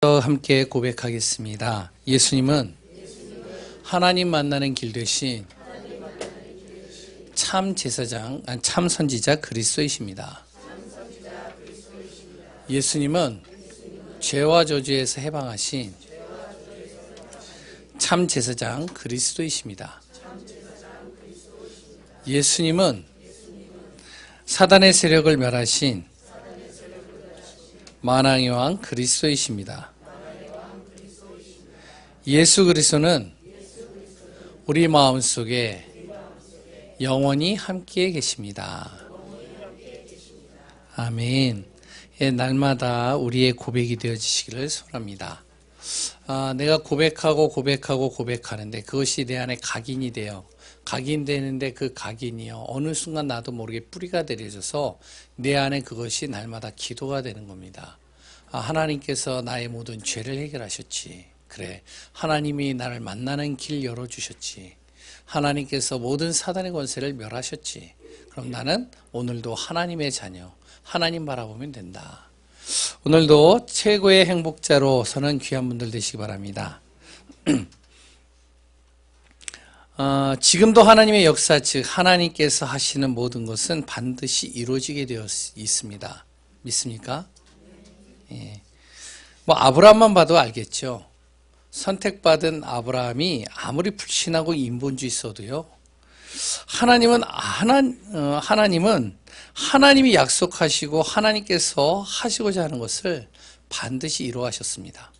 함께 고백하겠습니다. 예수님은 하나님 만나는 길 되신 참 제사장, 참 선지자 그리스도이십니다. 예수님은 죄와 저주에서 해방하신 참 제사장 그리스도이십니다. 예수님은 사단의 세력을 멸하신 만왕의 왕 그리스도이십니다. 예수 그리스도는 우리 마음속에 영원히 함께 계십니다. 아멘. 날마다 우리의 고백이 되어지시기를 소원합니다. 내가 고백하는데 그것이 내 안에 각인이 돼요. 각인되는데 그 각인이요, 어느 순간 나도 모르게 뿌리가 내려져서 내 안에 그것이 날마다 기도가 되는 겁니다. 하나님께서 나의 모든 죄를 해결하셨지. 그래, 하나님이 나를 만나는 길 열어주셨지. 하나님께서 모든 사단의 권세를 멸하셨지. 그럼 나는 오늘도 하나님의 자녀, 하나님 바라보면 된다. 오늘도 최고의 행복자로 서는 귀한 분들 되시기 바랍니다. 지금도 하나님의 역사, 즉 하나님께서 하시는 모든 것은 반드시 이루어지게 되어 있습니다. 믿습니까? 예. 아브라함만 봐도 알겠죠. 선택받은 아브라함이 아무리 불신하고 인본주의 있어도요, 하나님은 하나님이 약속하시고 하나님께서 하시고자 하는 것을 반드시 이루어하셨습니다.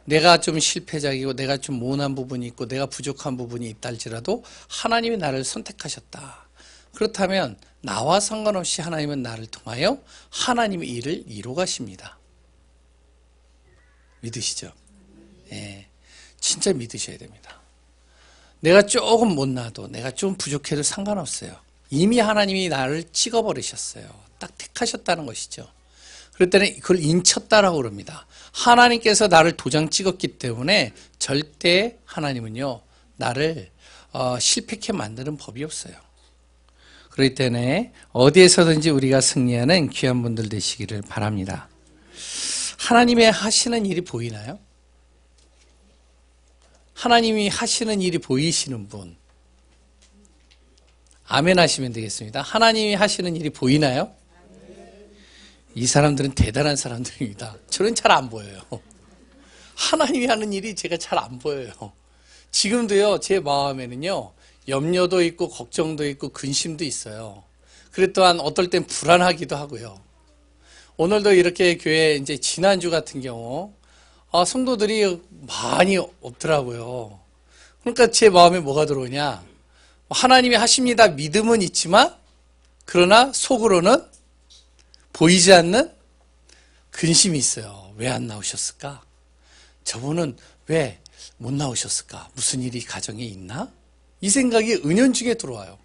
내가 좀 실패작이고 내가 좀 모난 부분이 있고 내가 부족한 부분이 있다 할지라도 하나님이 나를 선택하셨다. 그렇다면 나와 상관없이 하나님은 나를 통하여 하나님의 일을 이루어 가십니다. 믿으시죠? 예, 진짜 믿으셔야 됩니다. 내가 조금 못나도 내가 좀 부족해도 상관없어요. 이미 하나님이 나를 찍어버리셨어요. 딱 택하셨다는 것이죠. 그럴 때는 그걸 인쳤다라고 그럽니다. 하나님께서 나를 도장 찍었기 때문에 절대 하나님은요, 나를 실패케 만드는 법이 없어요. 그렇기 때문에 어디에서든지 우리가 승리하는 귀한 분들 되시기를 바랍니다. 하나님의 하시는 일이 보이나요? 하나님이 하시는 일이 보이시는 분, 아멘 하시면 되겠습니다. 하나님이 하시는 일이 보이나요? 이 사람들은 대단한 사람들입니다. 저는 잘 안 보여요. 하나님이 하는 일이 제가 잘 안 보여요. 지금도요, 제 마음에는요, 염려도 있고 걱정도 있고 근심도 있어요. 그래 또한 어떨 땐 불안하기도 하고요. 오늘도 이렇게 교회 이제 지난주 같은 경우 성도들이 많이 없더라고요. 그러니까 제 마음에 뭐가 들어오냐, 하나님이 하십니다 믿음은 있지만 그러나 속으로는 보이지 않는 근심이 있어요. 왜 안 나오셨을까? 저분은 왜 못 나오셨을까? 무슨 일이 가정에 있나? 이 생각이 은연중에 들어와요.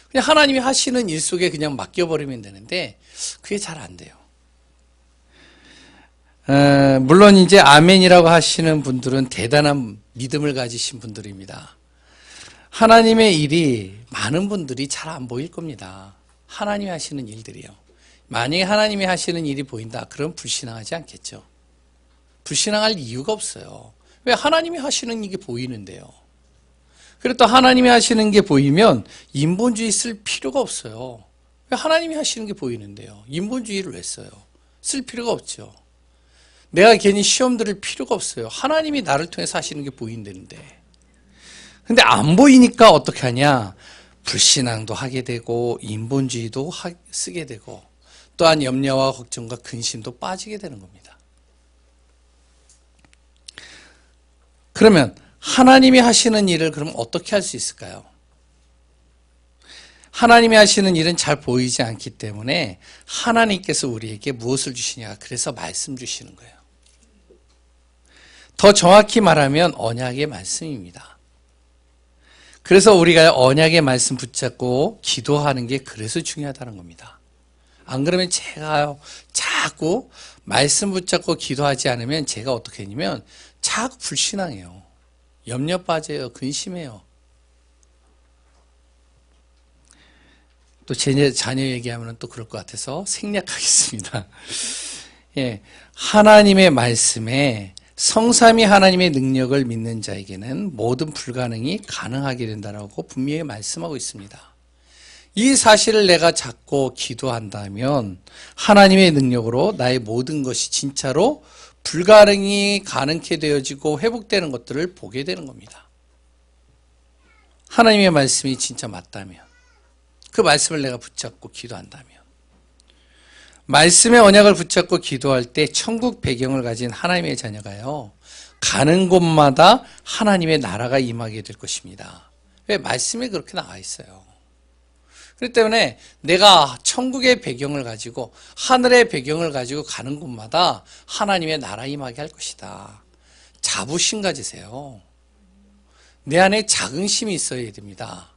그냥 하나님이 하시는 일 속에 그냥 맡겨버리면 되는데 그게 잘 안 돼요. 물론 이제 아멘이라고 하시는 분들은 대단한 믿음을 가지신 분들입니다. 하나님의 일이 많은 분들이 잘 안 보일 겁니다. 하나님이 하시는 일들이요. 만약에 하나님이 하시는 일이 보인다, 그럼 불신앙하지 않겠죠. 불신앙할 이유가 없어요. 왜? 하나님이 하시는 이게 보이는데요. 그리고 또 하나님이 하시는 게 보이면 인본주의 쓸 필요가 없어요. 왜? 하나님이 하시는 게 보이는데요. 인본주의를 왜 써요? 쓸 필요가 없죠. 내가 괜히 시험 들을 필요가 없어요. 하나님이 나를 통해서 하시는 게 보인다는데. 근데 안 보이니까 어떻게 하냐? 불신앙도 하게 되고 인본주의도 쓰게 되고 또한 염려와 걱정과 근심도 빠지게 되는 겁니다. 그러면 하나님이 하시는 일을 그럼 어떻게 할 수 있을까요? 하나님이 하시는 일은 잘 보이지 않기 때문에 하나님께서 우리에게 무엇을 주시냐, 그래서 말씀 주시는 거예요. 더 정확히 말하면 언약의 말씀입니다. 그래서 우리가 언약의 말씀 붙잡고 기도하는 게 그래서 중요하다는 겁니다. 안 그러면 제가요, 자꾸 말씀 붙잡고 기도하지 않으면 제가 어떻게 했냐면 자꾸 불신앙해요. 염려 빠져요. 근심해요. 또 제 자녀 얘기하면 또 그럴 것 같아서 생략하겠습니다. 예, 하나님의 말씀에 성삼위 하나님의 능력을 믿는 자에게는 모든 불가능이 가능하게 된다라고 분명히 말씀하고 있습니다. 이 사실을 내가 잡고 기도한다면 하나님의 능력으로 나의 모든 것이 진짜로 불가능이 가능케 되어지고 회복되는 것들을 보게 되는 겁니다. 하나님의 말씀이 진짜 맞다면, 그 말씀을 내가 붙잡고 기도한다면, 말씀의 언약을 붙잡고 기도할 때 천국 배경을 가진 하나님의 자녀가요, 가는 곳마다 하나님의 나라가 임하게 될 것입니다. 왜? 말씀에 그렇게 나와 있어요. 그렇기 때문에 내가 천국의 배경을 가지고 하늘의 배경을 가지고 가는 곳마다 하나님의 나라 임하게 할 것이다. 자부심 가지세요. 내 안에 자긍심이 있어야 됩니다.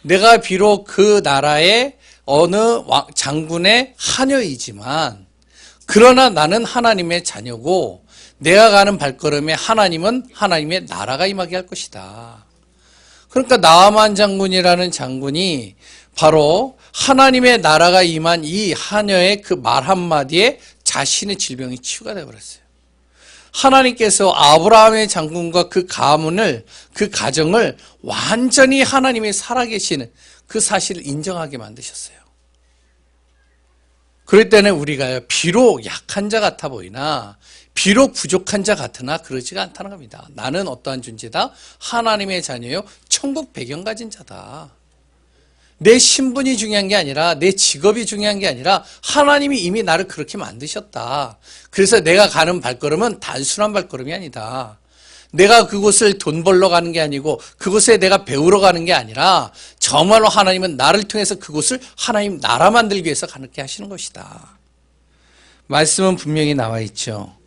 내가 비록 그 나라의 어느 장군의 하녀이지만 그러나 나는 하나님의 자녀고 내가 가는 발걸음에 하나님은 하나님의 나라가 임하게 할 것이다. 그러니까 나아만 장군이라는 장군이 바로 하나님의 나라가 임한 이 하녀의 그 말 한마디에 자신의 질병이 치유가 되어버렸어요. 하나님께서 아브라함의 장군과 그 가문을, 그 가정을 완전히 하나님이 살아계시는 그 사실을 인정하게 만드셨어요. 그럴 때는 우리가 비록 약한 자 같아 보이나 비록 부족한 자 같으나 그러지가 않다는 겁니다. 나는 어떠한 존재다? 하나님의 자녀요, 천국 배경 가진 자다. 내 신분이 중요한 게 아니라 내 직업이 중요한 게 아니라 하나님이 이미 나를 그렇게 만드셨다. 그래서 내가 가는 발걸음은 단순한 발걸음이 아니다. 내가 그곳을 돈 벌러 가는 게 아니고 그곳에 내가 배우러 가는 게 아니라 정말로 하나님은 나를 통해서 그곳을 하나님 나라 만들기 위해서 가게 하시는 것이다. 말씀은 분명히 나와 있죠.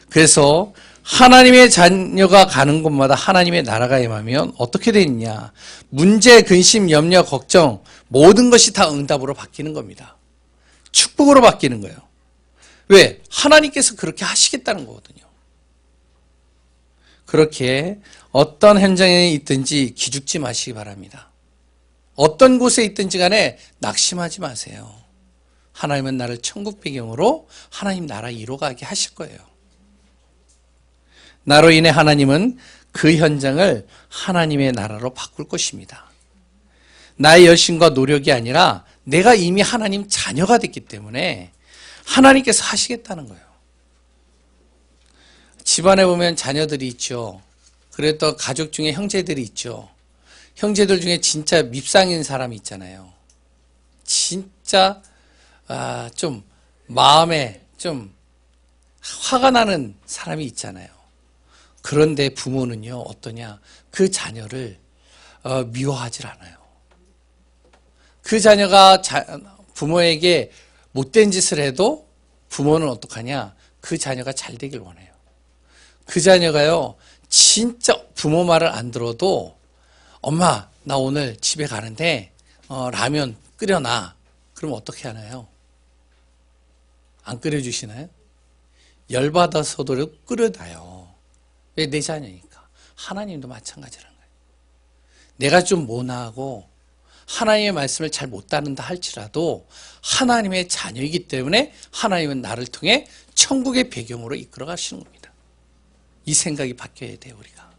그래서 하나님의 자녀가 가는 곳마다 하나님의 나라가 임하면 어떻게 되느냐? 문제, 근심, 염려, 걱정 모든 것이 다 응답으로 바뀌는 겁니다. 축복으로 바뀌는 거예요. 왜? 하나님께서 그렇게 하시겠다는 거거든요. 그렇게 어떤 현장에 있든지 기죽지 마시기 바랍니다. 어떤 곳에 있든지 간에 낙심하지 마세요. 하나님은 나를 천국 배경으로 하나님 나라 이루어가게 하실 거예요. 나로 인해 하나님은 그 현장을 하나님의 나라로 바꿀 것입니다. 나의 열심과 노력이 아니라 내가 이미 하나님 자녀가 됐기 때문에 하나님께서 하시겠다는 거예요. 집안에 보면 자녀들이 있죠. 그리고 또 가족 중에 형제들이 있죠. 형제들 중에 진짜 밉상인 사람이 있잖아요. 진짜 좀 마음에 좀 화가 나는 사람이 있잖아요. 그런데 부모는요, 어떠냐? 그 자녀를 미워하질 않아요. 그 자녀가 부모에게 못된 짓을 해도 부모는 어떡하냐? 그 자녀가 잘 되길 원해요. 그 자녀가요, 진짜 부모 말을 안 들어도 엄마, 나 오늘 집에 가는데 라면 끓여놔. 그럼 어떻게 하나요? 안 끓여주시나요? 열받아서도 끓여놔요. 왜? 내 자녀니까. 하나님도 마찬가지라는 거예요. 내가 좀 모나하고 하나님의 말씀을 잘 못 따른다 할지라도 하나님의 자녀이기 때문에 하나님은 나를 통해 천국의 배경으로 이끌어 가시는 겁니다. 이 생각이 바뀌어야 돼요, 우리가.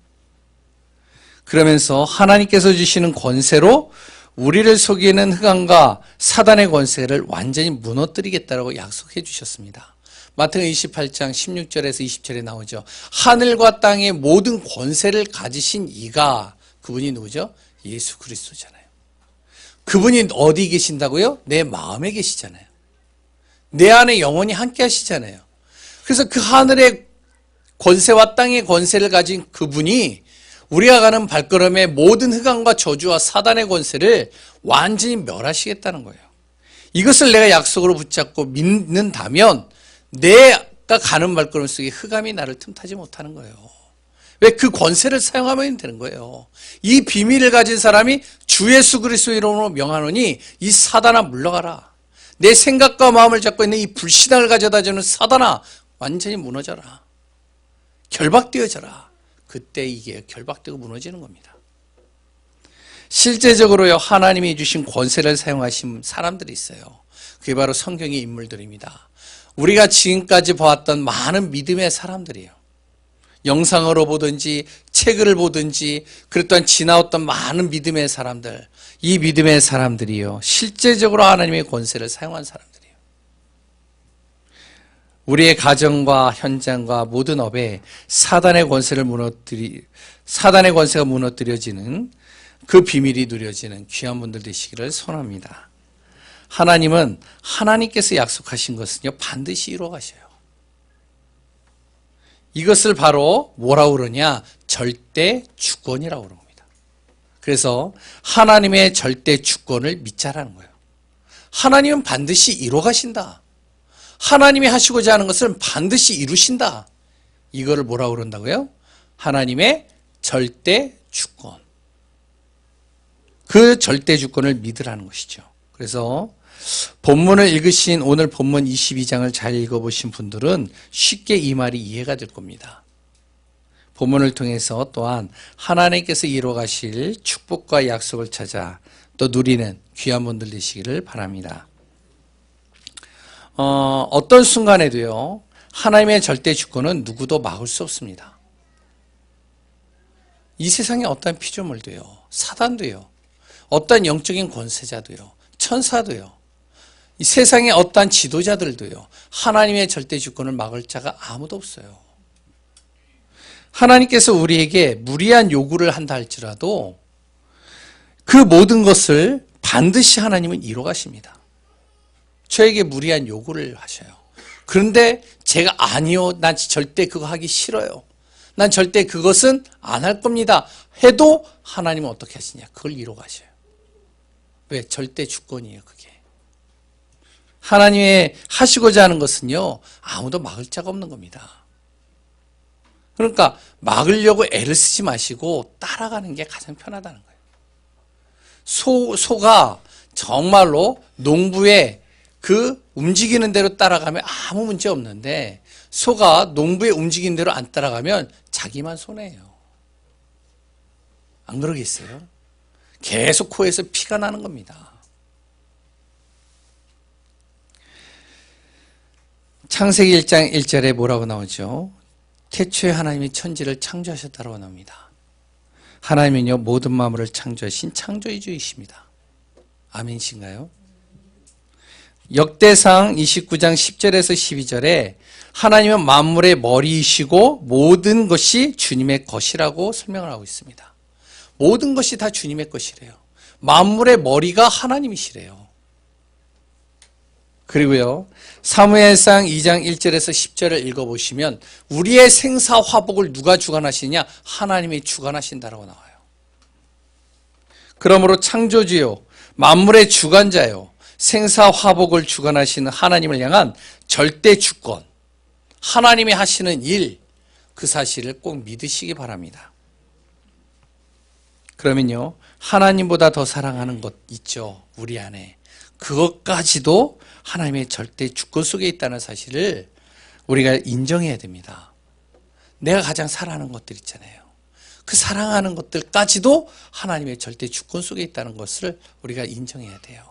그러면서 하나님께서 주시는 권세로 우리를 속이는 흑암과 사단의 권세를 완전히 무너뜨리겠다라고 약속해 주셨습니다. 마태복음 28장 16절에서 20절에 나오죠. 하늘과 땅의 모든 권세를 가지신 이가, 그분이 누구죠? 예수 그리스도잖아요. 그분이 어디 계신다고요? 내 마음에 계시잖아요. 내 안에 영원히 함께 하시잖아요. 그래서 그 하늘의 권세와 땅의 권세를 가진 그분이 우리가 가는 발걸음에 모든 흑암과 저주와 사단의 권세를 완전히 멸하시겠다는 거예요. 이것을 내가 약속으로 붙잡고 믿는다면 내가 가는 발걸음 속에 흑암이 나를 틈타지 못하는 거예요. 왜? 그 권세를 사용하면 되는 거예요. 이 비밀을 가진 사람이 주 예수 그리스도 이름으로 명하노니 이 사단아 물러가라. 내 생각과 마음을 잡고 있는 이 불신앙을 가져다주는 사단아 완전히 무너져라. 결박되어져라. 그때 이게 결박되고 무너지는 겁니다. 실제적으로요, 하나님이 주신 권세를 사용하신 사람들이 있어요. 그게 바로 성경의 인물들입니다. 우리가 지금까지 보았던 많은 믿음의 사람들이에요. 영상으로 보든지 책을 보든지 그랬던 지나왔던 많은 믿음의 사람들, 이 믿음의 사람들이요, 실제적으로 하나님의 권세를 사용한 사람들이에요. 우리의 가정과 현장과 모든 업에 사단의 권세가 무너뜨려지는 그 비밀이 누려지는 귀한 분들 되시기를 소원합니다. 하나님은 하나님께서 약속하신 것은요, 반드시 이루어 가셔요. 이것을 바로 뭐라고 그러냐? 절대 주권이라고 그럽니다. 그래서 하나님의 절대 주권을 믿자라는 거예요. 하나님은 반드시 이루어 가신다. 하나님이 하시고자 하는 것을 반드시 이루신다. 이거를 뭐라고 그런다고요? 하나님의 절대 주권. 그 절대 주권을 믿으라는 것이죠. 그래서 본문을 읽으신 오늘 본문 22장을 잘 읽어보신 분들은 쉽게 이 말이 이해가 될 겁니다. 본문을 통해서 또한 하나님께서 이루어 가실 축복과 약속을 찾아 또 누리는 귀한 분들 되시기를 바랍니다. 어떤 순간에도요, 하나님의 절대 주권은 누구도 막을 수 없습니다. 이 세상에 어떤 피조물도요, 사단도요, 어떤 영적인 권세자도요, 천사도요, 이 세상의 어떠한 지도자들도요, 하나님의 절대 주권을 막을 자가 아무도 없어요. 하나님께서 우리에게 무리한 요구를 한다 할지라도 그 모든 것을 반드시 하나님은 이루어 가십니다. 저에게 무리한 요구를 하셔요. 그런데 제가 아니요, 난 절대 그거 하기 싫어요, 난 절대 그것은 안 할 겁니다 해도 하나님은 어떻게 하시냐? 그걸 이루어 가셔요. 왜? 절대 주권이에요. 그게 하나님의 하시고자 하는 것은요, 아무도 막을 자가 없는 겁니다. 그러니까 막으려고 애를 쓰지 마시고 따라가는 게 가장 편하다는 거예요. 소가 정말로 농부의 그 움직이는 대로 따라가면 아무 문제 없는데, 소가 농부의 움직이는 대로 안 따라가면 자기만 손해예요. 안 그러겠어요? 계속 코에서 피가 나는 겁니다. 창세기 1장 1절에 뭐라고 나오죠? 태초에 하나님이 천지를 창조하셨다고 나옵니다. 하나님은요, 모든 만물을 창조하신 창조주이십니다. 아멘이신가요? 역대상 29장 10절에서 12절에 하나님은 만물의 머리이시고 모든 것이 주님의 것이라고 설명을 하고 있습니다. 모든 것이 다 주님의 것이래요. 만물의 머리가 하나님이시래요. 그리고요, 사무엘상 2장 1절에서 10절을 읽어보시면 우리의 생사화복을 누가 주관하시냐? 하나님이 주관하신다라고 나와요. 그러므로 창조주요, 만물의 주관자요, 생사화복을 주관하시는 하나님을 향한 절대 주권, 하나님이 하시는 일, 그 사실을 꼭 믿으시기 바랍니다. 그러면요, 하나님보다 더 사랑하는 것 있죠, 우리 안에. 그것까지도 하나님의 절대 주권 속에 있다는 사실을 우리가 인정해야 됩니다. 내가 가장 사랑하는 것들 있잖아요. 그 사랑하는 것들까지도 하나님의 절대 주권 속에 있다는 것을 우리가 인정해야 돼요.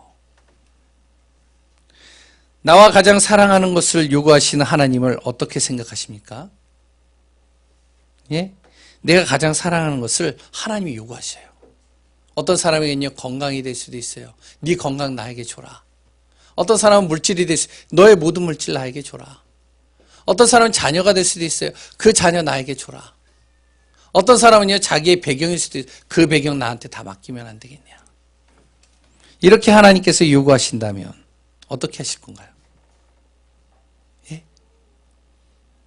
나와 가장 사랑하는 것을 요구하시는 하나님을 어떻게 생각하십니까? 예? 내가 가장 사랑하는 것을 하나님이 요구하셔요. 어떤 사람에게는요, 건강이 될 수도 있어요. 네 건강 나에게 줘라. 어떤 사람은 물질이 될 수 있어요. 너의 모든 물질 나에게 줘라. 어떤 사람은 자녀가 될 수도 있어요. 그 자녀 나에게 줘라. 어떤 사람은요, 자기의 배경일 수도 있어요. 그 배경 나한테 다 맡기면 안 되겠냐. 이렇게 하나님께서 요구하신다면 어떻게 하실 건가요? 예?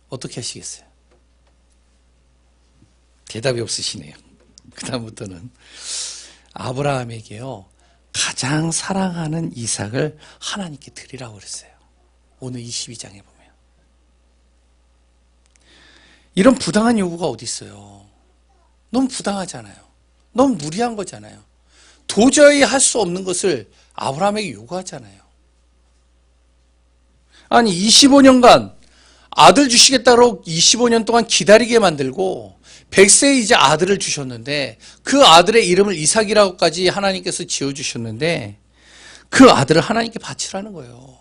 어떻게 하시겠어요? 대답이 없으시네요. 그 다음부터는 아브라함에게요, 가장 사랑하는 이삭을 하나님께 드리라고 그랬어요. 오늘 22장에 보면. 이런 부당한 요구가 어디 있어요? 너무 부당하잖아요. 너무 무리한 거잖아요. 도저히 할 수 없는 것을 아브라함에게 요구하잖아요. 아니, 25년간 아들 주시겠다고 25년 동안 기다리게 만들고 100세에 이제 아들을 주셨는데, 그 아들의 이름을 이삭이라고까지 하나님께서 지어주셨는데 그 아들을 하나님께 바치라는 거예요.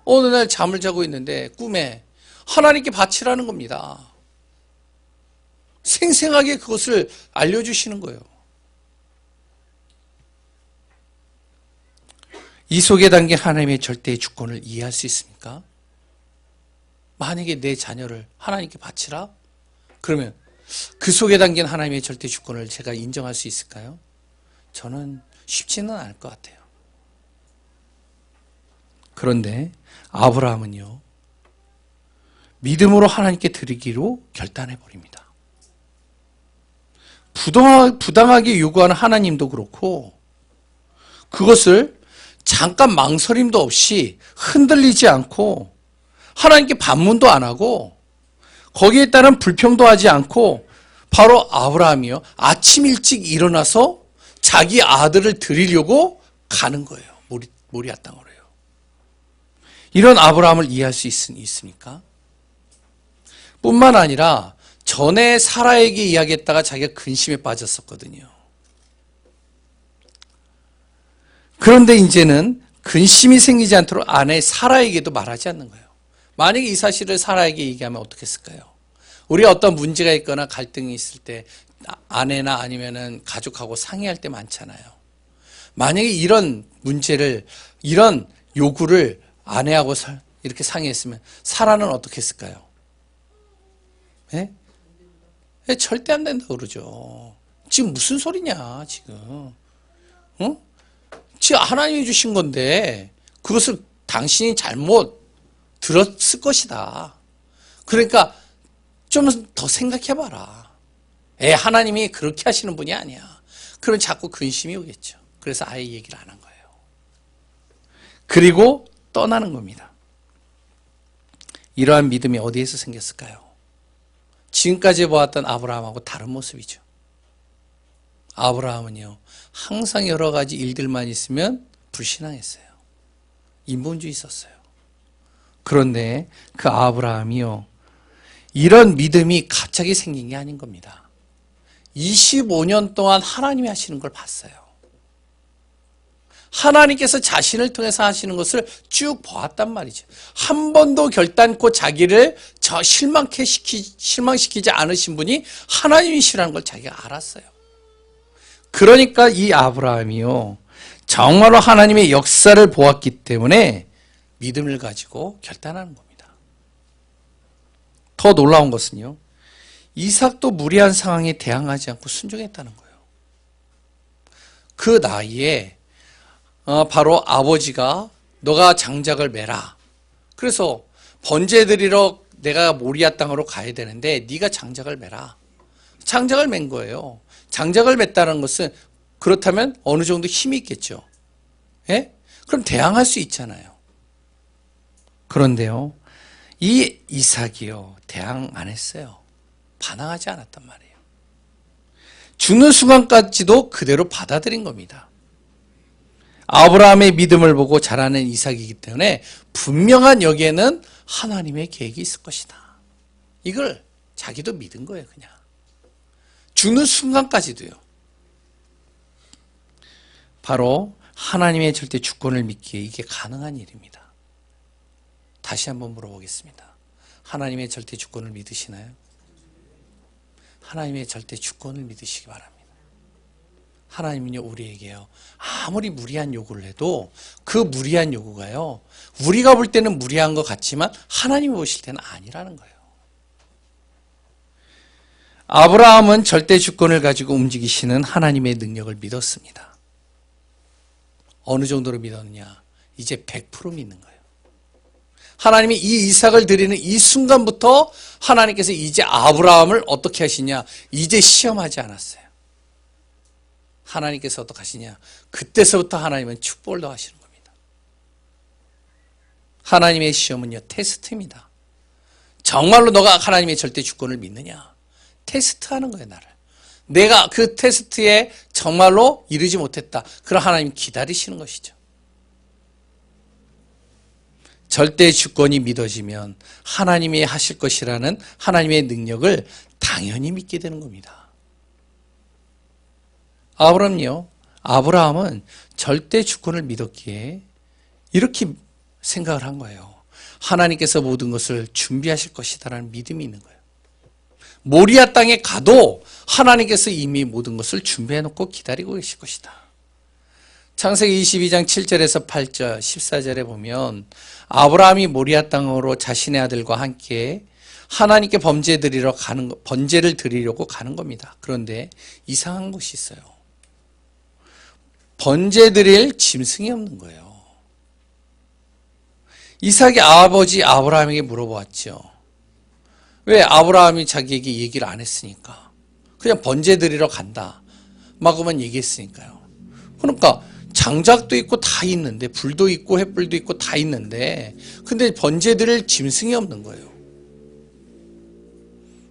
어느 날 잠을 자고 있는데 꿈에 하나님께 바치라는 겁니다. 생생하게 그것을 알려주시는 거예요. 이 속에 담긴 하나님의 절대의 주권을 이해할 수 있습니까? 만약에 내 자녀를 하나님께 바치라? 그러면 그 속에 담긴 하나님의 절대 주권을 제가 인정할 수 있을까요? 저는 쉽지는 않을 것 같아요. 그런데 아브라함은요, 믿음으로 하나님께 드리기로 결단해 버립니다. 부당하게 요구하는 하나님도 그렇고 그것을 잠깐 망설임도 없이 흔들리지 않고 하나님께 반문도 안 하고 거기에 따른 불평도 하지 않고 바로 아브라함이요, 아침 일찍 일어나서 자기 아들을 드리려고 가는 거예요. 모리아 땅으로요. 이런 아브라함을 이해할 수 있습니까? 뿐만 아니라 전에 사라에게 이야기했다가 자기가 근심에 빠졌었거든요. 그런데 이제는 근심이 생기지 않도록 아내 사라에게도 말하지 않는 거예요. 만약에 이 사실을 사라에게 얘기하면 어떻게 했을까요? 우리가 어떤 문제가 있거나 갈등이 있을 때 아내나 아니면은 가족하고 상의할 때 많잖아요. 만약에 이런 문제를, 이런 요구를 아내하고 이렇게 상의했으면 사라는 어떻게 했을까요? 예? 절대 안 된다 그러죠. 지금 무슨 소리냐, 지금. 어? 지금 하나님이 주신 건데 그것을 당신이 잘못 들었을 것이다. 그러니까 좀 더 생각해봐라. 하나님이 그렇게 하시는 분이 아니야. 그러면 자꾸 근심이 오겠죠. 그래서 아예 얘기를 안 한 거예요. 그리고 떠나는 겁니다. 이러한 믿음이 어디에서 생겼을까요? 지금까지 보았던 아브라함하고 다른 모습이죠. 아브라함은요, 항상 여러 가지 일들만 있으면 불신앙했어요. 인본주의 있었어요. 그런데 그 아브라함이요, 이런 믿음이 갑자기 생긴 게 아닌 겁니다. 25년 동안 하나님이 하시는 걸 봤어요. 하나님께서 자신을 통해서 하시는 것을 쭉 보았단 말이죠. 한 번도 결단코 자기를 실망시키지 않으신 분이 하나님이시라는 걸 자기가 알았어요. 그러니까 이 아브라함이요, 정말로 하나님의 역사를 보았기 때문에 믿음을 가지고 결단하는 겁니다. 더 놀라운 것은요, 이삭도 무리한 상황에 대항하지 않고 순종했다는 거예요. 그 나이에 바로 아버지가 너가 장작을 매라. 그래서 번제 드리러 내가 모리아 땅으로 가야 되는데 네가 장작을 매라. 장작을 맨 거예요. 장작을 맸다는 것은 그렇다면 어느 정도 힘이 있겠죠. 예? 그럼 대항할 수 있잖아요. 그런데요, 이 이삭이요, 대항 안 했어요. 반항하지 않았단 말이에요. 죽는 순간까지도 그대로 받아들인 겁니다. 아브라함의 믿음을 보고 자라는 이삭이기 때문에 분명한 여기에는 하나님의 계획이 있을 것이다. 이걸 자기도 믿은 거예요, 그냥. 죽는 순간까지도요. 바로 하나님의 절대 주권을 믿기에 이게 가능한 일입니다. 다시 한번 물어보겠습니다. 하나님의 절대 주권을 믿으시나요? 하나님의 절대 주권을 믿으시기 바랍니다. 하나님은요, 우리에게요, 아무리 무리한 요구를 해도 그 무리한 요구가요, 우리가 볼 때는 무리한 것 같지만 하나님이 보실 때는 아니라는 거예요. 아브라함은 절대 주권을 가지고 움직이시는 하나님의 능력을 믿었습니다. 어느 정도로 믿었느냐? 이제 100% 믿는 거예요. 하나님이 이 이삭을 드리는 이 순간부터 하나님께서 이제 아브라함을 어떻게 하시냐? 이제 시험하지 않았어요. 하나님께서 어떻게 하시냐? 그때서부터 하나님은 축복을 더하시는 겁니다. 하나님의 시험은요, 테스트입니다. 정말로 너가 하나님의 절대 주권을 믿느냐? 테스트하는 거예요, 나를. 내가 그 테스트에 정말로 이르지 못했다. 그럼 하나님 기다리시는 것이죠. 절대 주권이 믿어지면 하나님이 하실 것이라는 하나님의 능력을 당연히 믿게 되는 겁니다. 아브라함은 절대 주권을 믿었기에 이렇게 생각을 한 거예요. 하나님께서 모든 것을 준비하실 것이다라는 믿음이 있는 거예요. 모리아 땅에 가도 하나님께서 이미 모든 것을 준비해놓고 기다리고 계실 것이다. 창세기 22장 7절에서 8절, 14절에 보면 아브라함이 모리아 땅으로 자신의 아들과 함께 하나님께 번제를 드리려고 가는 겁니다. 그런데 이상한 것이 있어요. 번제 드릴 짐승이 없는 거예요. 이삭의 아버지 아브라함에게 물어보았죠. 왜? 아브라함이 자기에게 얘기를 안 했으니까. 그냥 번제 드리러 간다. 막으만 얘기했으니까요. 그러니까 장작도 있고 다 있는데, 불도 있고 횃불도 있고 다 있는데, 근데 번제 드릴 짐승이 없는 거예요.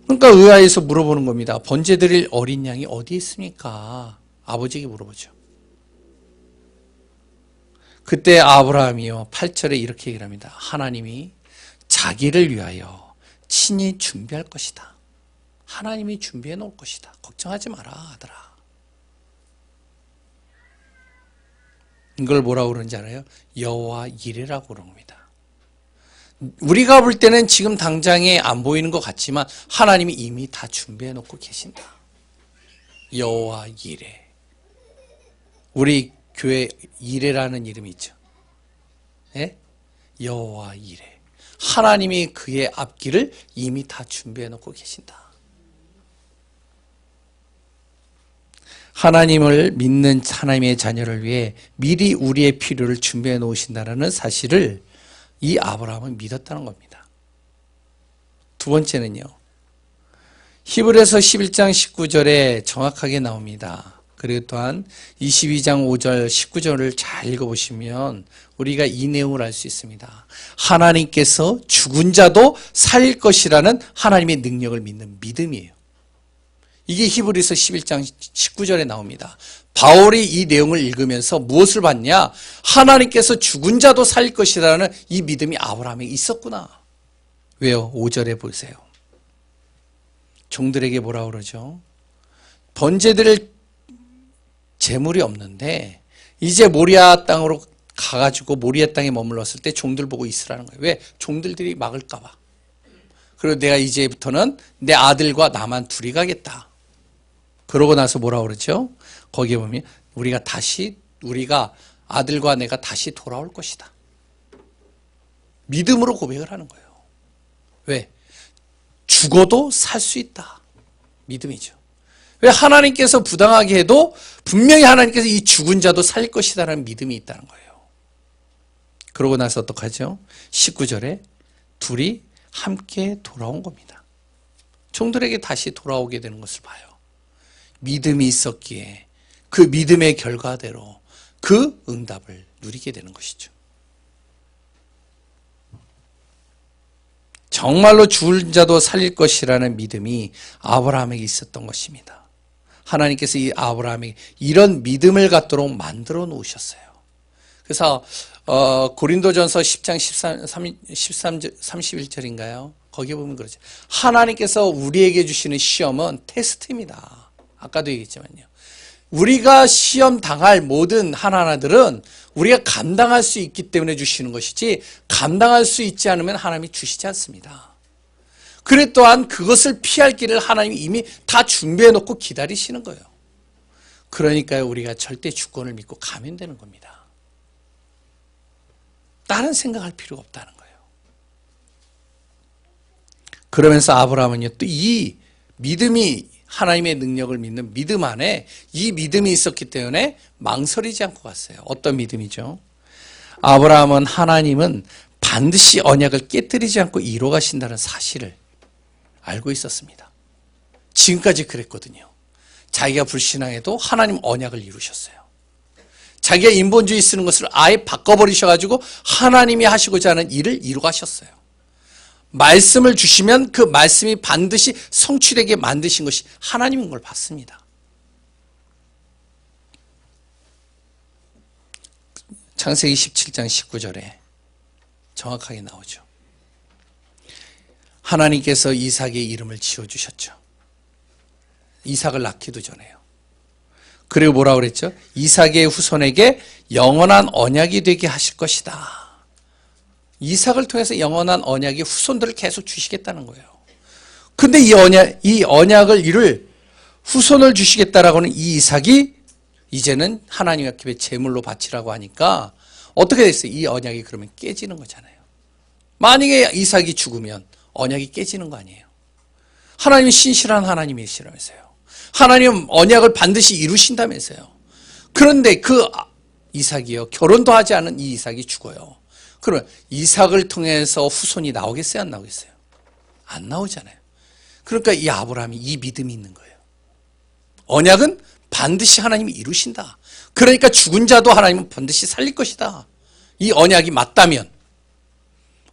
그러니까 의아해서 물어보는 겁니다. 번제 드릴 어린 양이 어디 있습니까? 아버지에게 물어보죠. 그때 아브라함이요 8절에 이렇게 얘기를 합니다. 하나님이 자기를 위하여 친히 준비할 것이다. 하나님이 준비해 놓을 것이다. 걱정하지 마라 아들아. 이걸 뭐라고 그러는지 알아요? 여호와 이레라고 그런 겁니다. 우리가 볼 때는 지금 당장에 안 보이는 것 같지만 하나님이 이미 다 준비해 놓고 계신다. 여호와 이레. 우리 교회 이레라는 이름이 있죠. 예? 여호와 이레. 하나님이 그의 앞길을 이미 다 준비해 놓고 계신다. 하나님을 믿는 하나님의 자녀를 위해 미리 우리의 필요를 준비해 놓으신다는 사실을 이 아브라함은 믿었다는 겁니다. 두 번째는요. 히브리서 11장 19절에 정확하게 나옵니다. 그리고 또한 22장 5절 19절을 잘 읽어보시면 우리가 이 내용을 알 수 있습니다. 하나님께서 죽은 자도 살릴 것이라는 하나님의 능력을 믿는 믿음이에요. 이게 히브리서 11장 19절에 나옵니다. 바울이 이 내용을 읽으면서 무엇을 봤냐? 하나님께서 죽은 자도 살릴 것이라는 이 믿음이 아브라함에 있었구나. 왜요? 5절에 보세요. 종들에게 뭐라고 그러죠? 번제드릴 재물이 없는데 이제 모리아 땅으로 가가지고 모리아 땅에 머물렀을 때 종들 보고 있으라는 거예요. 왜? 종들이 막을까 봐. 그리고 내가 이제부터는 내 아들과 나만 둘이 가겠다. 그러고 나서 뭐라고 그러죠? 거기에 보면 우리가 아들과 내가 다시 돌아올 것이다. 믿음으로 고백을 하는 거예요. 왜? 죽어도 살 수 있다. 믿음이죠. 왜? 하나님께서 부당하게 해도 분명히 하나님께서 이 죽은 자도 살릴 것이다라는 믿음이 있다는 거예요. 그러고 나서 어떡하죠? 19절에 둘이 함께 돌아온 겁니다. 종들에게 다시 돌아오게 되는 것을 봐요. 믿음이 있었기에 그 믿음의 결과대로 그 응답을 누리게 되는 것이죠. 정말로 죽은 자도 살릴 것이라는 믿음이 아브라함에게 있었던 것입니다. 하나님께서 이 아브라함에게 이런 믿음을 갖도록 만들어 놓으셨어요. 그래서 고린도전서 10장 31절인가요? 거기에 보면 그러죠. 하나님께서 우리에게 주시는 시험은 테스트입니다. 아까도 얘기했지만요. 우리가 시험 당할 모든 하나하나들은 우리가 감당할 수 있기 때문에 주시는 것이지 감당할 수 있지 않으면 하나님이 주시지 않습니다. 그래 또한 그것을 피할 길을 하나님이 이미 다 준비해 놓고 기다리시는 거예요. 그러니까요 우리가 절대 주권을 믿고 가면 되는 겁니다. 다른 생각할 필요가 없다는 거예요. 그러면서 아브라함은요 또 이 믿음이 하나님의 능력을 믿는 믿음 안에 이 믿음이 있었기 때문에 망설이지 않고 갔어요. 어떤 믿음이죠? 아브라함은 하나님은 반드시 언약을 깨뜨리지 않고 이루어 가신다는 사실을 알고 있었습니다. 지금까지 그랬거든요. 자기가 불신앙해도 하나님 언약을 이루셨어요. 자기가 인본주의 쓰는 것을 아예 바꿔버리셔가지고 하나님이 하시고자 하는 일을 이루어 가셨어요. 말씀을 주시면 그 말씀이 반드시 성취되게 만드신 것이 하나님인 걸 봤습니다. 창세기 17장 19절에 정확하게 나오죠. 하나님께서 이삭의 이름을 지어주셨죠. 이삭을 낳기도 전에요. 그리고 뭐라고 그랬죠? 이삭의 후손에게 영원한 언약이 되게 하실 것이다. 이삭을 통해서 영원한 언약의 후손들을 계속 주시겠다는 거예요. 근데 이 언약을 이룰 후손을 주시겠다라고는 이 이삭이 이제는 하나님 앞에 제물로 바치라고 하니까 어떻게 됐어요? 이 언약이 그러면 깨지는 거잖아요. 만약에 이삭이 죽으면 언약이 깨지는 거 아니에요. 하나님은 신실한 하나님이시라면서요. 하나님은 언약을 반드시 이루신다면서요. 그런데 그 이삭이요, 결혼도 하지 않은 이 이삭이 죽어요. 그러면 이삭을 통해서 후손이 나오겠어요? 안 나오겠어요? 안 나오잖아요. 그러니까 이 아브라함이 이 믿음이 있는 거예요. 언약은 반드시 하나님이 이루신다. 그러니까 죽은 자도 하나님은 반드시 살릴 것이다. 이 언약이 맞다면,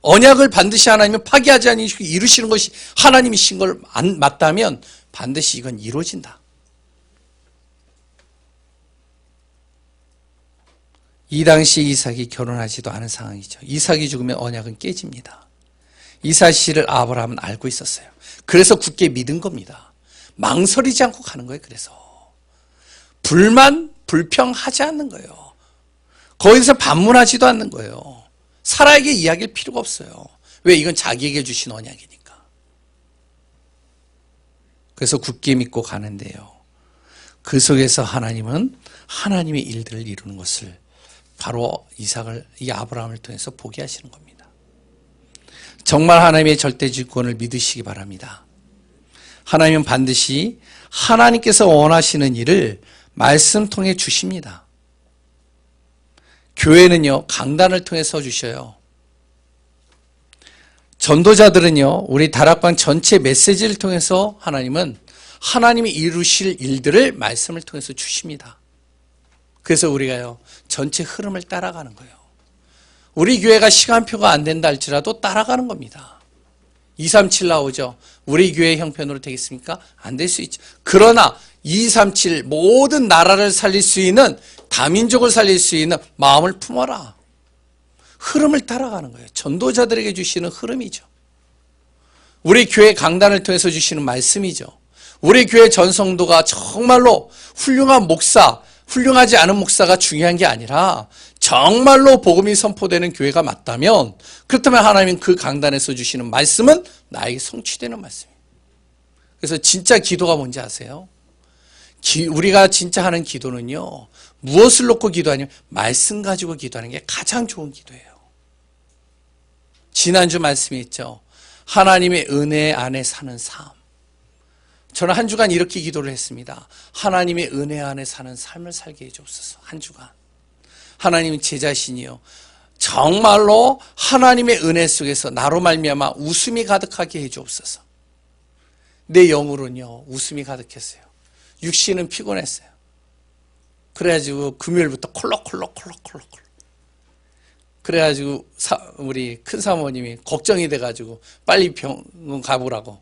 언약을 반드시 하나님은 파기하지 않으시고 이루시는 것이 하나님이신 걸 맞다면 반드시 이건 이루어진다. 이 당시 이삭이 결혼하지도 않은 상황이죠. 이삭이 죽으면 언약은 깨집니다. 이 사실을 아브라함은 알고 있었어요. 그래서 굳게 믿은 겁니다. 망설이지 않고 가는 거예요. 그래서 불평하지 않는 거예요. 거기서 반문하지도 않는 거예요. 사라에게 이야기할 필요가 없어요. 왜? 이건 자기에게 주신 언약이니까. 그래서 굳게 믿고 가는데요, 그 속에서 하나님은 하나님의 일들을 이루는 것을 바로 이 아브라함을 통해서 보게 하시는 겁니다. 정말 하나님의 절대주권을 믿으시기 바랍니다. 하나님은 반드시 하나님께서 원하시는 일을 말씀 통해 주십니다. 교회는요, 강단을 통해서 주셔요. 전도자들은요, 우리 다락방 전체 메시지를 통해서 하나님은 하나님이 이루실 일들을 말씀을 통해서 주십니다. 그래서 우리가요, 전체 흐름을 따라가는 거예요. 우리 교회가 시간표가 안 된다 할지라도 따라가는 겁니다. 237 나오죠. 우리 교회 형편으로 되겠습니까? 안 될 수 있죠. 그러나 237 모든 나라를 살릴 수 있는, 다민족을 살릴 수 있는 마음을 품어라. 흐름을 따라가는 거예요. 전도자들에게 주시는 흐름이죠. 우리 교회 강단을 통해서 주시는 말씀이죠. 우리 교회 전성도가 정말로 훌륭한 목사, 훌륭하지 않은 목사가 중요한 게 아니라 정말로 복음이 선포되는 교회가 맞다면, 그렇다면 하나님은 그 강단에서 주시는 말씀은 나에게 성취되는 말씀이에요. 그래서 진짜 기도가 뭔지 아세요? 우리가 진짜 하는 기도는요, 무엇을 놓고 기도하냐면 말씀 가지고 기도하는 게 가장 좋은 기도예요. 지난주 말씀이 있죠. 하나님의 은혜 안에 사는 삶. 저는 한 주간 이렇게 기도를 했습니다. 하나님의 은혜 안에 사는 삶을 살게 해주옵소서. 한 주간. 하나님은 제 자신이요, 정말로 하나님의 은혜 속에서 나로 말미암아 웃음이 가득하게 해주옵소서. 내 영으로는요, 웃음이 가득했어요. 육신은 피곤했어요. 그래가지고 금요일부터 콜록콜록. 그래가지고 우리 큰 사모님이 걱정이 돼가지고 빨리 병원 가보라고.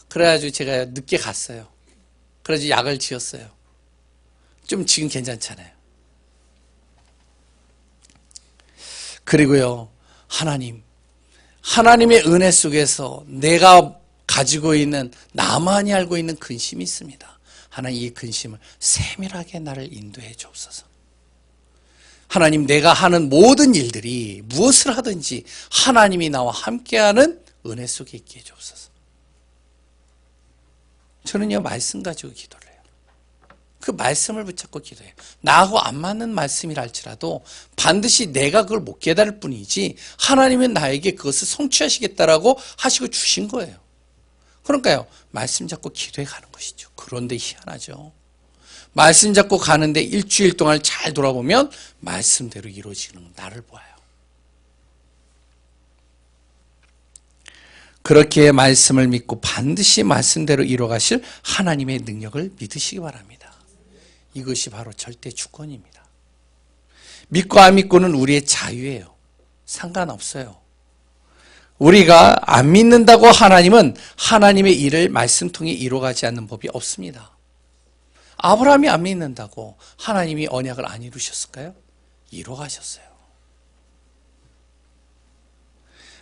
그래가지고 제가 늦게 갔어요. 그래서 약을 지었어요. 좀 지금 괜찮잖아요. 그리고요, 하나님의 은혜 속에서 내가 가지고 있는, 나만이 알고 있는 근심이 있습니다. 하나님, 이 근심을 세밀하게 나를 인도해 주옵소서. 하나님, 내가 하는 모든 일들이 무엇을 하든지 하나님이 나와 함께하는 은혜 속에 있게 해 주옵소서. 저는요, 말씀 가지고 기도를 해요. 그 말씀을 붙잡고 기도해요. 나하고 안 맞는 말씀이라 할지라도 반드시 내가 그걸 못 깨달을 뿐이지 하나님은 나에게 그것을 성취하시겠다라고 하시고 주신 거예요. 그러니까요, 말씀 잡고 기도해 가는 것이죠. 그런데 희한하죠. 말씀 잡고 가는데 일주일 동안 잘 돌아보면 말씀대로 이루어지는 나를 보아요. 그렇게 말씀을 믿고 반드시 말씀대로 이루어가실 하나님의 능력을 믿으시기 바랍니다. 이것이 바로 절대 주권입니다. 믿고 안 믿고는 우리의 자유예요. 상관없어요. 우리가 안 믿는다고 하나님은 하나님의 일을 말씀 통해 이루어가지 않는 법이 없습니다. 아브라함이 안 믿는다고 하나님이 언약을 안 이루셨을까요? 이루어가셨어요.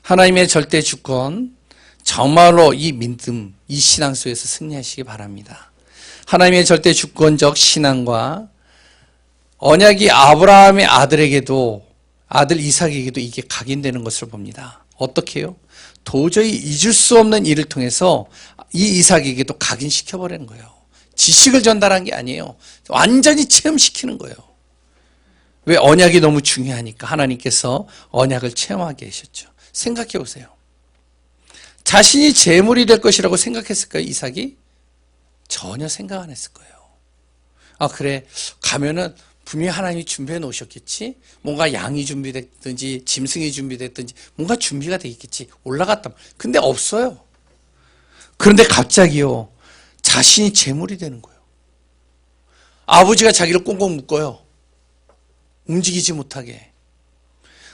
하나님의 절대 주권, 정말로 이 믿음, 이 신앙 속에서 승리하시기 바랍니다. 하나님의 절대 주권적 신앙과 언약이 아브라함의 아들에게도 아들 이삭에게도 이게 각인되는 것을 봅니다. 어떻게 해요? 도저히 잊을 수 없는 일을 통해서 이 이삭에게도 각인시켜버리는 거예요. 지식을 전달한 게 아니에요. 완전히 체험시키는 거예요. 왜? 언약이 너무 중요하니까 하나님께서 언약을 체험하게 하셨죠. 생각해 보세요. 자신이 재물이 될 것이라고 생각했을까요, 이삭이? 전혀 생각 안 했을 거예요. 아, 그래, 가면은 분명히 하나님이 준비해 놓으셨겠지? 뭔가 양이 준비됐든지 짐승이 준비됐든지 뭔가 준비가 돼 있겠지. 올라갔다. 근데 없어요. 그런데 갑자기요, 자신이 재물이 되는 거예요. 아버지가 자기를 꽁꽁 묶어요. 움직이지 못하게.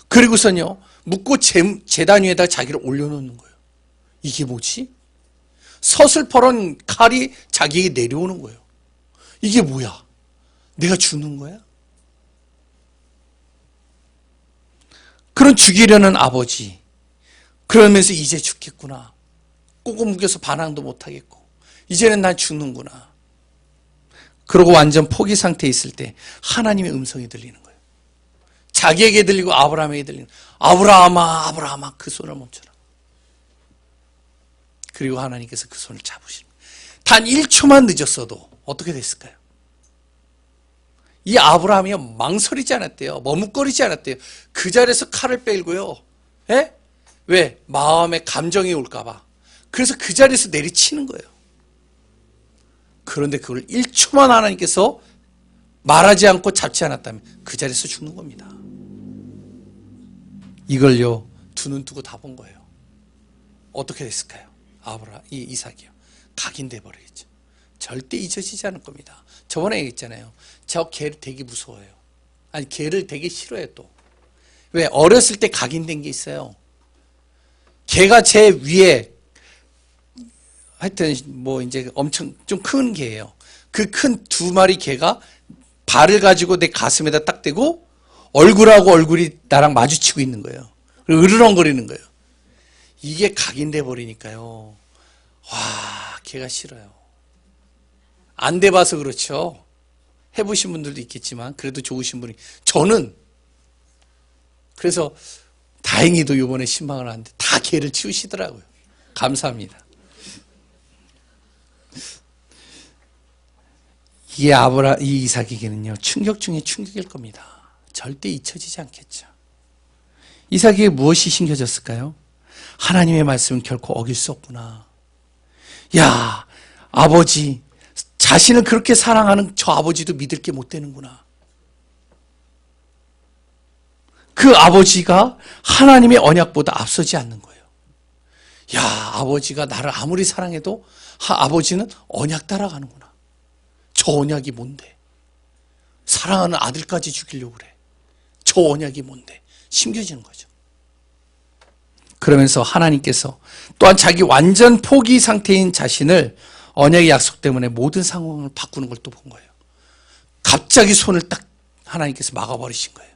그리고선요, 묶고 제단 위에다 자기를 올려놓는 거예요. 이게 뭐지? 서슬퍼런 칼이 자기에게 내려오는 거예요. 이게 뭐야? 내가 죽는 거야? 그런 죽이려는 아버지. 그러면서 이제 죽겠구나. 꽁꽁 묶여서 반항도 못하겠고. 이제는 난 죽는구나. 그러고 완전 포기 상태에 있을 때 하나님의 음성이 들리는 거예요. 자기에게 들리고 아브라함에게 들리는 거예요. 아브라함아, 아브라함아, 그 손을 멈춰라. 그리고 하나님께서 그 손을 잡으십니다. 단 1초만 늦었어도 어떻게 됐을까요? 이 아브라함이 망설이지 않았대요. 머뭇거리지 않았대요. 그 자리에서 칼을 빼고요. 예? 왜? 마음에 감정이 올까 봐. 그래서 그 자리에서 내리치는 거예요. 그런데 그걸 1초만 하나님께서 말하지 않고 잡지 않았다면 그 자리에서 죽는 겁니다. 이걸요, 두 눈 뜨고 다 본 거예요. 어떻게 됐을까요? 이삭이요. 각인돼 버리겠죠. 절대 잊혀지지 않을 겁니다. 저번에 얘기했잖아요. 저 개를 되게 무서워해요. 아니, 개를 되게 싫어해요, 또. 왜? 어렸을 때 각인된 게 있어요. 개가 제 위에, 하여튼, 뭐, 이제 엄청 좀 큰 개예요. 그 큰 두 마리 개가 발을 가지고 내 가슴에다 딱 대고 얼굴하고 얼굴이 나랑 마주치고 있는 거예요. 그리고 으르렁거리는 거예요. 이게 각인돼 버리니까요. 와, 개가 싫어요. 안 돼봐서 그렇죠. 해보신 분들도 있겠지만 그래도 좋으신 분이. 저는 그래서 다행히도 이번에 신방을 하는데 다 개를 치우시더라고요. 감사합니다. 이 이삭에게는요, 충격 중에 충격일 겁니다. 절대 잊혀지지 않겠죠. 이삭에게 무엇이 심겨졌을까요? 하나님의 말씀은 결코 어길 수 없구나. 야, 아버지, 자신을 그렇게 사랑하는 저 아버지도 믿을 게 못 되는구나. 그 아버지가 하나님의 언약보다 앞서지 않는 거예요. 야, 아버지가 나를 아무리 사랑해도 아버지는 언약 따라가는구나. 저 언약이 뭔데? 사랑하는 아들까지 죽이려고 그래. 저 언약이 뭔데? 심겨지는 거죠. 그러면서 하나님께서 또한 자기 완전 포기 상태인 자신을 언약의 약속 때문에 모든 상황을 바꾸는 걸 또 본 거예요. 갑자기 손을 딱 하나님께서 막아버리신 거예요.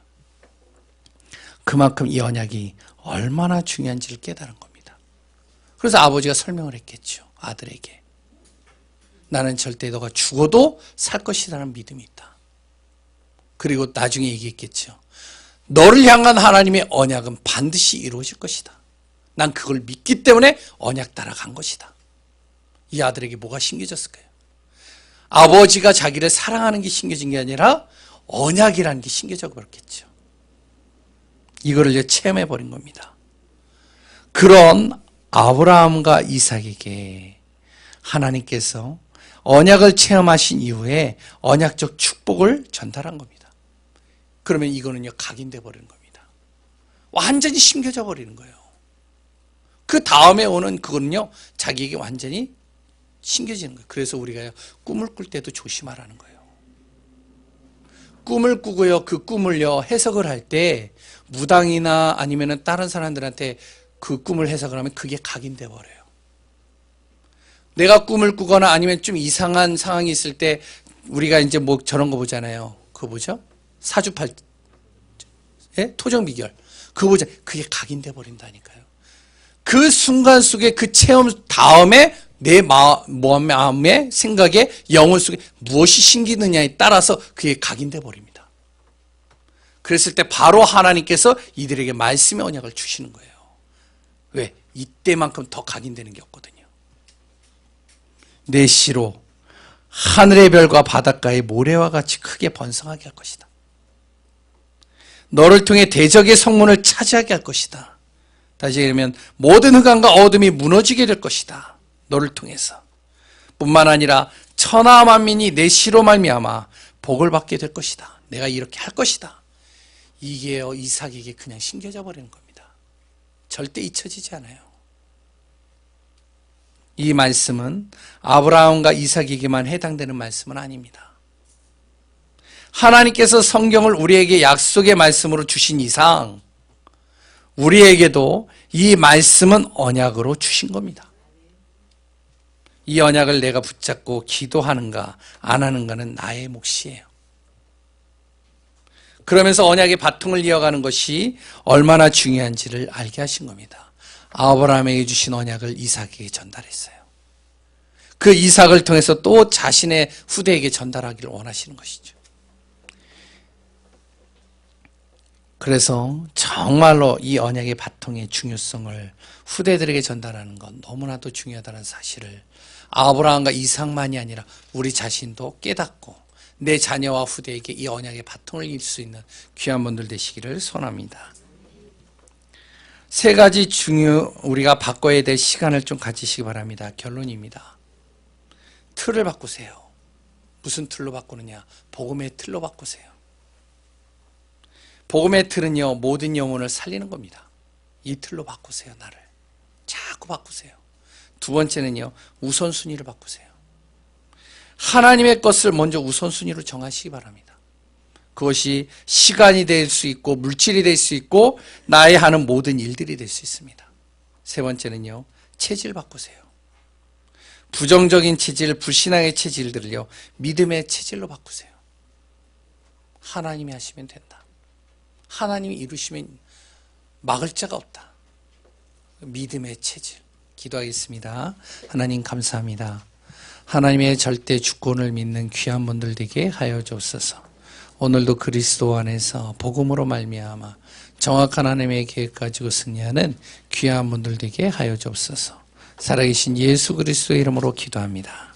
그만큼 이 언약이 얼마나 중요한지를 깨달은 겁니다. 그래서 아버지가 설명을 했겠죠. 아들에게. 나는 절대 너가 죽어도 살 것이라는 믿음이 있다. 그리고 나중에 얘기했겠죠. 너를 향한 하나님의 언약은 반드시 이루어질 것이다. 난 그걸 믿기 때문에 언약 따라간 것이다. 이 아들에게 뭐가 심겨졌을까요? 아버지가 자기를 사랑하는 게 심겨진 게 아니라 언약이라는 게 심겨져 버렸겠죠. 이거를 체험해 버린 겁니다. 그런 아브라함과 이삭에게 하나님께서 언약을 체험하신 이후에 언약적 축복을 전달한 겁니다. 그러면 이거는요, 각인돼 버리는 겁니다. 완전히 심겨져 버리는 거예요. 그 다음에 오는 그거는요, 자기에게 완전히 심겨지는 거예요. 그래서 우리가 꿈을 꿀 때도 조심하라는 거예요. 꿈을 꾸고요, 그 꿈을요, 해석을 할 때 무당이나 아니면은 다른 사람들한테 그 꿈을 해석을 하면 그게 각인돼 버려요. 내가 꿈을 꾸거나 아니면 좀 이상한 상황이 있을 때 우리가 이제 뭐 저런 거 보잖아요. 그거 뭐죠? 사주팔, 예? 토정비결. 그거 보잖아요. 그게 각인돼 버린다니까요. 그 순간 속에 그 체험 다음에 내 마음의 생각에 영혼 속에 무엇이 심기느냐에 따라서 그게 각인돼 버립니다. 그랬을 때 바로 하나님께서 이들에게 말씀의 언약을 주시는 거예요. 왜? 이때만큼 더 각인되는 게 없거든요. 내 씨로 하늘의 별과 바닷가의 모래와 같이 크게 번성하게 할 것이다. 너를 통해 대적의 성문을 차지하게 할 것이다. 다시 얘기하면 모든 흑암과 어둠이 무너지게 될 것이다. 너를 통해서. 뿐만 아니라 천하 만민이 내 씨로 말미암아 복을 받게 될 것이다. 내가 이렇게 할 것이다. 이게요, 이삭에게 그냥 심겨져 버리는 겁니다. 절대 잊혀지지 않아요. 이 말씀은 아브라함과 이삭에게만 해당되는 말씀은 아닙니다. 하나님께서 성경을 우리에게 약속의 말씀으로 주신 이상 우리에게도 이 말씀은 언약으로 주신 겁니다. 이 언약을 내가 붙잡고 기도하는가 안 하는가는 나의 몫이에요. 그러면서 언약의 바통을 이어가는 것이 얼마나 중요한지를 알게 하신 겁니다. 아브라함에게 주신 언약을 이삭에게 전달했어요. 그 이삭을 통해서 또 자신의 후대에게 전달하기를 원하시는 것이죠. 그래서 정말로 이 언약의 바통의 중요성을 후대들에게 전달하는 건 너무나도 중요하다는 사실을 아브라함과 이삭만이 아니라 우리 자신도 깨닫고 내 자녀와 후대에게 이 언약의 바통을 이을 수 있는 귀한 분들 되시기를 소원합니다. 세 가지 우리가 바꿔야 될 시간을 좀 가지시기 바랍니다. 결론입니다. 틀을 바꾸세요. 무슨 틀로 바꾸느냐? 복음의 틀로 바꾸세요. 복음의 틀은요, 모든 영혼을 살리는 겁니다. 이 틀로 바꾸세요, 나를. 자꾸 바꾸세요. 두 번째는요, 우선순위를 바꾸세요. 하나님의 것을 먼저 우선순위로 정하시기 바랍니다. 그것이 시간이 될 수 있고 물질이 될 수 있고 나의 하는 모든 일들이 될 수 있습니다. 세 번째는요, 체질 바꾸세요. 부정적인 체질, 불신앙의 체질들을요, 믿음의 체질로 바꾸세요. 하나님이 하시면 된다. 하나님이 이루시면 막을 자가 없다. 믿음의 체질. 기도하겠습니다. 하나님 감사합니다. 하나님의 절대 주권을 믿는 귀한 분들 되게 하여 주옵소서. 오늘도 그리스도 안에서 복음으로 말미암아 정확한 하나님의 계획 가지고 승리하는 귀한 분들 되게 하여 주옵소서. 살아계신 예수 그리스도의 이름으로 기도합니다.